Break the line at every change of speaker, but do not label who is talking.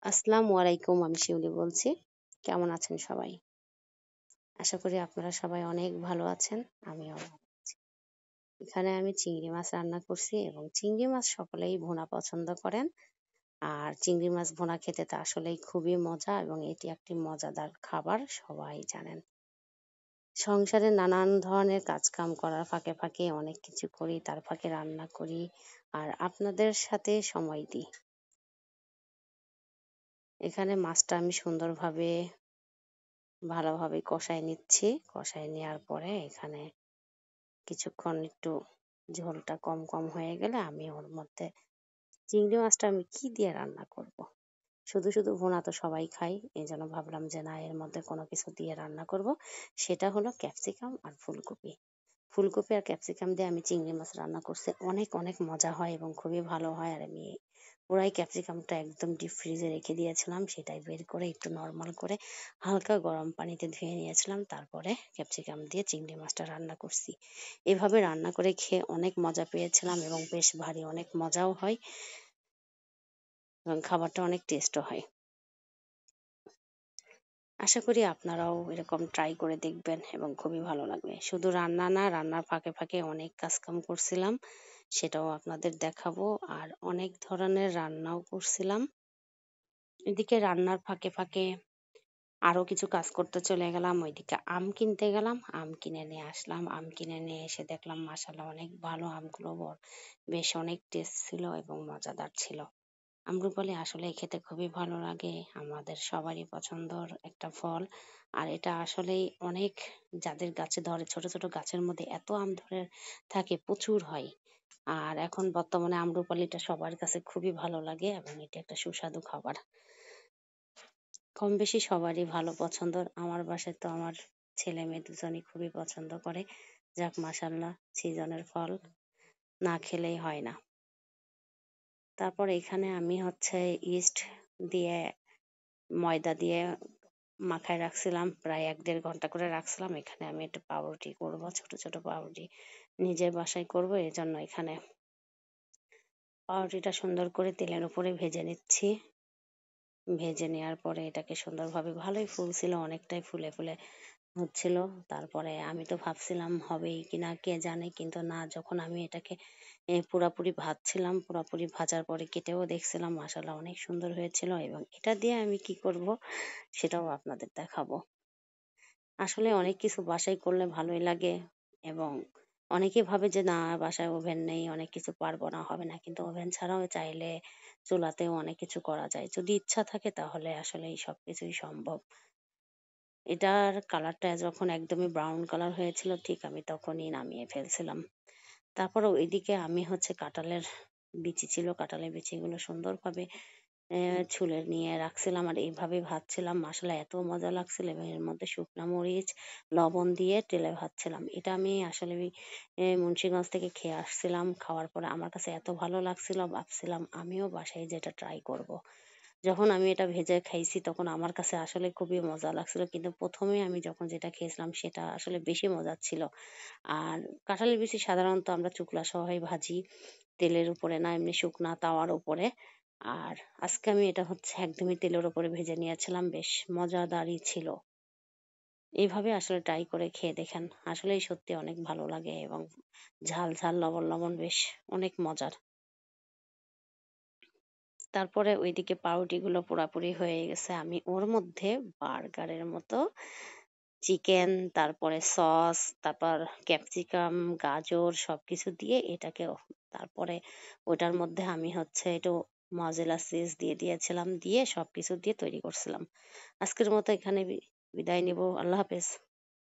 আসসালামু আলাইকুম, আমি শিউলি বলছি। কেমন আছেন সবাই? আশা করি আপনারা সবাই অনেক ভালো আছেন। আমিও ভালো আছি। এখানে আমি চিংড়ি মাছ রান্না করছি এবং চিংড়ি মাছ সকলেই ভুনা পছন্দ করেন। আর চিংড়ি মাছ ভুনা খেতে তো আসলেই খুবই মজা এবং এটি একটি মজাদার খাবার, সবাই জানেন। সংসারে নানান ধরনের কাজকাম করার ফাঁকে ফাঁকে অনেক কিছু করি, তার ফাঁকে রান্না করি আর আপনাদের সাথে সময় দিই। এখানে মাছটা আমি সুন্দরভাবে ভালোভাবে কষায় নিচ্ছি। কষায় নেওয়ার পরে এখানে কিছুক্ষণ একটু ঝোলটা কম কম হয়ে গেলে আমি ওর মধ্যে চিংড়ি মাছটা আমি কি দিয়ে রান্না করব। শুধু শুধু ভুনা তো সবাই খাই, এই জন্য ভাবলাম যে না, এর মধ্যে কোনো কিছু দিয়ে রান্না করব। সেটা হলো ক্যাপসিকাম আর ফুলকপি। ফুলকপি আর ক্যাপসিকাম দিয়ে আমি চিংড়ি মাছ রান্না করছি, অনেক অনেক মজা হয় এবং খুবই ভালো হয়। আর আমি পুরাই ক্যাপসিকামটা একদম ডিপ ফ্রিজে রেখে দিয়েছিলাম, সেটাই বের করে একটু নর্মাল করে হালকা গরম পানিতে ধুয়ে নিয়েছিলাম, তারপরে ক্যাপসিকাম দিয়ে চিংড়ি মাছটা রান্না করছি। এভাবে রান্না করে খেয়ে অনেক মজা পেয়েছিলাম এবং বেশ ভারী অনেক মজাও হয় এবং খাবারটা অনেক টেস্টও হয়। আশা করি আপনারাও এরকম ট্রাই করে দেখবেন এবং খুবই ভালো লাগবে। শুধু রান্না না, রান্নার ফাঁকে ফাঁকে অনেক কাজকাম করছিলাম, সেটাও আপনাদের দেখাবো। আর অনেক ধরনের রান্নাও করছিলাম। এদিকে রান্নার ফাঁকে ফাঁকে আরো কিছু কাজ করতে চলে গেলাম। ওইদিকে আম কিনতে গেলাম, আম কিনে নিয়ে আসলাম। আম কিনে নিয়ে এসে দেখলাম মাশাআল্লাহ অনেক ভালো আমগুলো, বেশ অনেক টেস্ট ছিল এবং মজাদার ছিল। আম্রপালি আসলে খেতে খুবই ভালো লাগে, আমাদের সবারই পছন্দর একটা ফল। আর এটা আসলেই অনেক, যাদের গাছে ধরে, ছোট ছোট গাছের মধ্যে এত আম ধরে থাকে, প্রচুর হয়। আর এখন বর্তমানে আম্রপালিটা সবার কাছে খুবই ভালো লাগে এবং এটা একটা সুস্বাদু খাবার। কম বেশি সবারই ভালো পছন্দর। আমার বাসায় তো আমার ছেলে মেয়ে দুজনই খুবই পছন্দ করে। যাক মাশাআল্লাহ, সিজনের ফল না খেলেই হয় না। তারপর এখানে আমি হচ্ছে ইস্ট দিয়ে, ময়দা দিয়ে মাখায় রাখছিলাম, প্রায় ১-১.৫ ঘন্টা করে রাখছিলাম। এখানে আমি একটু পাউরুটি করব, ছোট ছোট পাউরুটি নিজের বাসায় করব, এজন্য এখানে পাউরুটিটা সুন্দর করে তেলের উপরে ভেজে নিচ্ছি। ভেজে নেওয়ার পরে এটাকে সুন্দরভাবে, ভালোই ফুলছিল, অনেকটাই ফুলে ফুলে হচ্ছিল। তারপরে আমি তো ভাবছিলাম হবেই কিনা কে জানে, কিন্তু না, যখন আমি এটাকে পুরাপুরি ভাজছিলাম, পুরাপুরি ভাজার পরে কেটেও দেখছিলাম, মাশাআল্লাহ অনেক সুন্দর হয়েছিল এবং এটা দিয়ে আমি কি করব সেটাও আপনাদের দেখাবো। আসলে অনেক কিছু বাসায় করলে ভালোই লাগে এবং অনেকে ভাবে যে না, বাসায় ওভেন নেই, অনেক কিছু পারবো না, হবে না, কিন্তু ওভেন ছাড়াও চাইলে চুলাতেও অনেক কিছু করা যায়, যদি ইচ্ছা থাকে তাহলে আসলে সবকিছুই সম্ভব। এটার কালারটা যখন একদমই ব্রাউন কালার হয়েছিল, ঠিক আমি তখনই নামিয়ে ফেলছিলাম। তারপরে ওইদিকে আমি হচ্ছে কাঁঠালের বিচি ছিল, কাঁঠালের বিচিগুলো সুন্দরভাবে ছুলে নিয়ে রাখছিলাম আর এইভাবে ভাজছিলাম। মাসালা এত মজা লাগছিল এবং এর মধ্যে শুকনা মরিচ, লবণ দিয়ে তেলে ভাজছিলাম। এটা আমি আসলে মুন্সিগঞ্জ থেকে খেয়ে আসছিলাম। খাওয়ার পরে আমার কাছে এত ভালো লাগছিল, ভাবছিলাম আমিও বাসায় যেটা ট্রাই করব। যখন আমি এটা ভেজে খাইছি তখন আমার কাছে আসলে খুবই মজা লাগছিল। কিন্তু ১ম এ আমি যখন যেটা খেয়েছিলাম সেটা আসলে বেশি মজার ছিল। আর কাঁঠালের বিচি সাধারণত আমরা চুকলা সহই ভাজি, তেলের উপরে না, এমনি শুকনা তাওয়ার উপরে। আর আজকে আমি এটা হচ্ছে একদমই তেলের উপরে ভেজে নিয়েছিলাম, বেশ মজাদারই ছিল। এইভাবে আসলে ট্রাই করে খেয়ে দেখেন। আসলেই সত্যি অনেক ভালো লাগে এবং ঝাল ঝাল, লবণ লবণ, বেশ অনেক মজার। তারপরে ওইদিকে পাউরুটিগুলো পুরাপুরি হয়ে গেছে। আমি ওর মধ্যে বার্গারের মতো চিকেন, তারপরে সস, তারপর ক্যাপসিকাম, গাজর সবকিছু দিয়ে এটাকে, তারপরে ওটার মধ্যে আমি হচ্ছে একটু মজেলা চিজ দিয়ে দিয়েছিলাম, দিয়ে সবকিছু দিয়ে তৈরি করছিলাম। আজকের মতো এখানে বিদায় নিব। আল্লাহ হাফেজ।